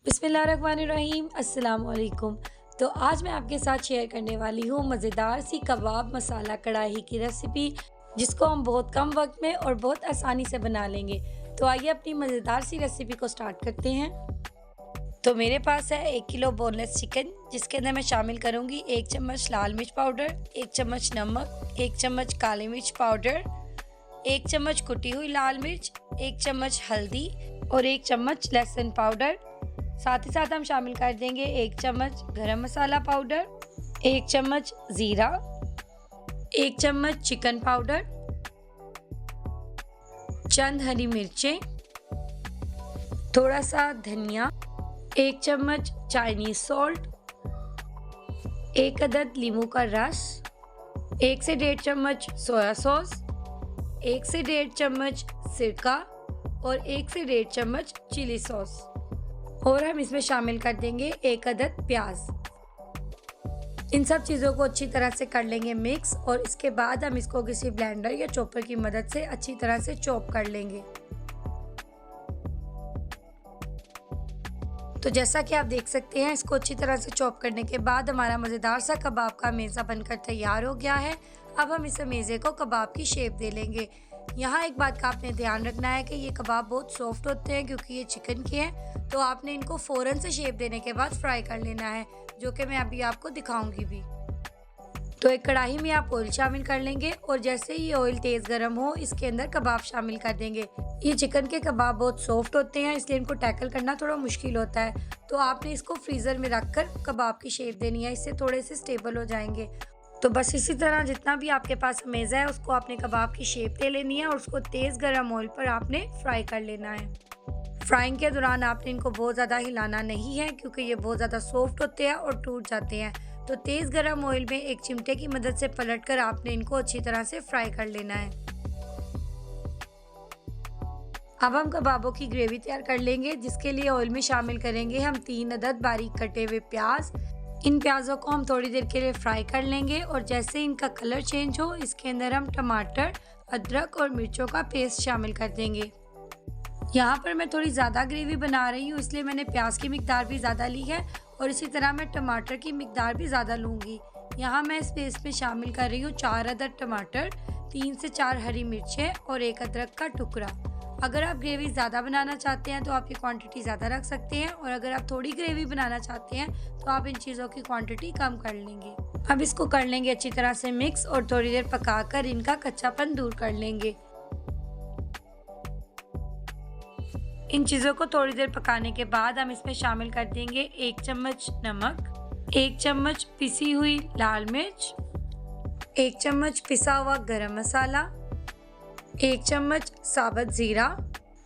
बिस्मिल्लाहिर्रहमानिर्रहीम, अस्सलाम वालेकुम। तो आज मैं आपके साथ शेयर करने वाली हूँ मज़ेदार सी कबाब मसाला कढ़ाई की रेसिपी, जिसको हम बहुत कम वक्त में और बहुत आसानी से बना लेंगे। तो आइए अपनी मज़ेदार सी रेसिपी को स्टार्ट करते हैं। तो मेरे पास है 1 किलो बोनलेस चिकन, जिसके अंदर मैं शामिल करूँगी 1 चम्मच लाल मिर्च पाउडर, 1 चम्मच नमक, 1 चम्मच काली मिर्च पाउडर, 1 चम्मच कुटी हुई लाल मिर्च, 1 चम्मच हल्दी और 1 चम्मच लहसुन पाउडर। साथ ही साथ हम शामिल कर देंगे 1 चम्मच गरम मसाला पाउडर, 1 चम्मच ज़ीरा, 1 चम्मच चिकन पाउडर, चंद हरी मिर्चें, थोड़ा सा धनिया, 1 चम्मच चाइनीज सॉल्ट, 1 अदद नींबू का रस, 1 से 1.5 चम्मच सोया सॉस, 1 से 1.5 चम्मच सिरका और 1 से 1.5 चम्मच चिली सॉस। और हम इसमें शामिल कर देंगे 1 अदद प्याज। इन सब चीज़ों को अच्छी तरह से कर लेंगे मिक्स, और इसके बाद हम इसको किसी ब्लेंडर या चॉपर की मदद से अच्छी तरह से चॉप कर लेंगे। तो जैसा कि आप देख सकते हैं, इसको अच्छी तरह से चॉप करने के बाद हमारा मज़ेदार सा कबाब का मेज़ा बनकर तैयार हो गया है। अब हम इस मेज़े को कबाब की शेप दे लेंगे। यहाँ एक बात का आपने ध्यान रखना है कि ये कबाब बहुत सॉफ्ट होते हैं, क्योंकि ये चिकन के हैं। तो आपने इनको फ़ौरन से शेप देने के बाद फ्राई कर लेना है, जो कि मैं अभी आपको दिखाऊंगी भी। तो एक कढ़ाई में आप ऑयल शामिल कर लेंगे, और जैसे ही ऑयल तेज़ गर्म हो, इसके अंदर कबाब शामिल कर देंगे। ये चिकन के कबाब बहुत सॉफ्ट होते हैं, इसलिए इनको टैकल करना थोड़ा मुश्किल होता है। तो आपने इसको फ्रीज़र में रख कर कबाब की शेप देनी है, इससे थोड़े से स्टेबल हो जाएंगे। तो बस इसी तरह जितना भी आपके पास मेज़ा है, उसको आपने कबाब की शेप दे लेनी है, और उसको तेज़ गर्म ऑयल पर आपने फ्राई कर लेना है। फ्राइंग के दौरान आपने इनको बहुत ज़्यादा हिलाना नहीं है, क्योंकि ये बहुत ज़्यादा सॉफ्ट होते हैं और टूट जाते हैं। तो तेज़ गर्म ऑयल में एक चिमटे की मदद से पलटकर आपने इनको अच्छी तरह से फ्राई कर लेना है। अब हम कबाबों की ग्रेवी तैयार कर लेंगे, जिसके लिए ऑयल में शामिल करेंगे हम 3 अदद बारीक कटे हुए प्याज। इन प्याज़ों को हम थोड़ी देर के लिए फ्राई कर लेंगे, और जैसे इनका कलर चेंज हो, इसके अंदर हम टमाटर, अदरक और मिर्चों का पेस्ट शामिल कर देंगे। यहाँ पर मैं थोड़ी ज़्यादा ग्रेवी बना रही हूँ, इसलिए मैंने प्याज की मिकदार भी ज़्यादा ली है, और इसी तरह मैं टमाटर की मिकदार भी ज़्यादा लूँगी। यहाँ मैं इस पेस्ट में शामिल कर रही हूँ 4 अदद टमाटर, 3 से 4 हरी मिर्चें और 1 अदरक का टुकड़ा। अगर आप ग्रेवी ज़्यादा बनाना चाहते हैं तो आप ये क्वांटिटी ज़्यादा रख सकते हैं, और अगर आप थोड़ी ग्रेवी बनाना चाहते हैं तो आप इन चीज़ों की क्वांटिटी कम कर लेंगे। अब इसको कर लेंगे अच्छी तरह से मिक्स, और थोड़ी देर पकाकर इनका कच्चापन दूर कर लेंगे। इन चीज़ों को थोड़ी देर पकाने के बाद हम इसमें शामिल कर देंगे 1 चम्मच नमक, 1 चम्मच पिसी हुई लाल मिर्च, 1 चम्मच पिसा हुआ गरम मसाला, 1 चम्मच साबुत ज़ीरा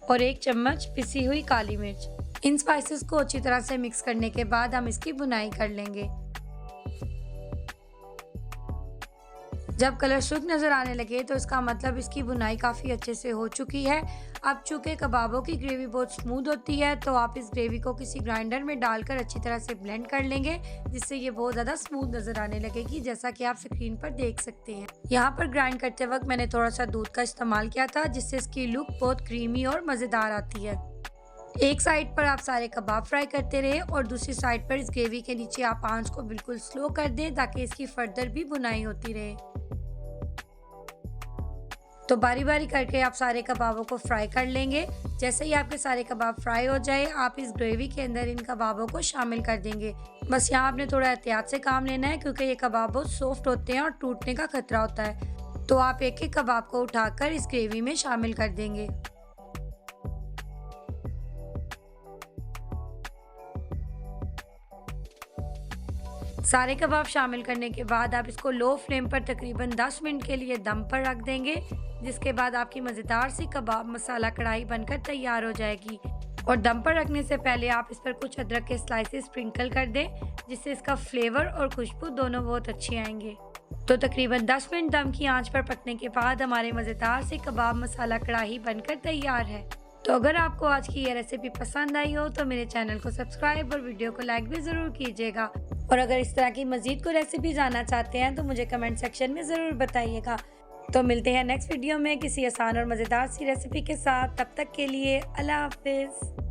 और 1 चम्मच पिसी हुई काली मिर्च। इन स्पाइसेस को अच्छी तरह से मिक्स करने के बाद हम इसकी भुनाई कर लेंगे। जब कलर शुद्ध नज़र आने लगे, तो इसका मतलब इसकी भुनाई काफ़ी अच्छे से हो चुकी है। अब चूँकि कबाबों की ग्रेवी बहुत स्मूथ होती है, तो आप इस ग्रेवी को किसी ग्राइंडर में डालकर अच्छी तरह से ब्लेंड कर लेंगे, जिससे ये बहुत ज़्यादा स्मूथ नज़र आने लगेगी, जैसा कि आप स्क्रीन पर देख सकते हैं। यहाँ पर ग्राइंड करते वक्त मैंने थोड़ा सा दूध का इस्तेमाल किया था, जिससे इसकी लुक बहुत क्रीमी और मज़ेदार आती है। एक साइड पर आप सारे कबाब फ्राई करते रहे, और दूसरी साइड पर इस ग्रेवी के नीचे आप आंच को बिल्कुल स्लो कर दें, ताकि इसकी फर्दर भी भुनाई होती रहे। तो बारी बारी करके आप सारे कबाबों को फ्राई कर लेंगे। जैसे ही आपके सारे कबाब फ्राई हो जाए, आप इस ग्रेवी के अंदर इन कबाबों को शामिल कर देंगे। बस यहाँ आपने थोड़ा एहतियात से काम लेना है, क्योंकि ये कबाब बहुत सॉफ्ट होते हैं और टूटने का खतरा होता है। तो आप एक एक कबाब को उठाकर इस ग्रेवी में शामिल कर देंगे। सारे कबाब शामिल करने के बाद आप इसको लो फ्लेम पर तकरीबन 10 मिनट के लिए दम पर रख देंगे, जिसके बाद आपकी मज़ेदार सी कबाब मसाला कढ़ाई बनकर तैयार हो जाएगी। और दम पर रखने से पहले आप इस पर कुछ अदरक के स्लाइसेस स्प्रिंकल कर दें, जिससे इसका फ्लेवर और खुशबू दोनों बहुत अच्छे आएंगे। तो तकरीबन 10 मिनट दम की आंच पर पकने के बाद हमारे मज़ेदार सी कबाब मसाला कढ़ाई बनकर तैयार है। तो अगर आपको आज की ये रेसिपी पसंद आई हो, तो मेरे चैनल को सब्सक्राइब और वीडियो को लाइक भी ज़रूर कीजिएगा। और अगर इस तरह की मज़ीद कोई रेसिपी जानना चाहते हैं, तो मुझे कमेंट सेक्शन में ज़रूर बताइएगा। तो मिलते हैं नेक्स्ट वीडियो में किसी आसान और मज़ेदार सी रेसिपी के साथ। तब तक के लिए अल्लाह हाफ़िज़।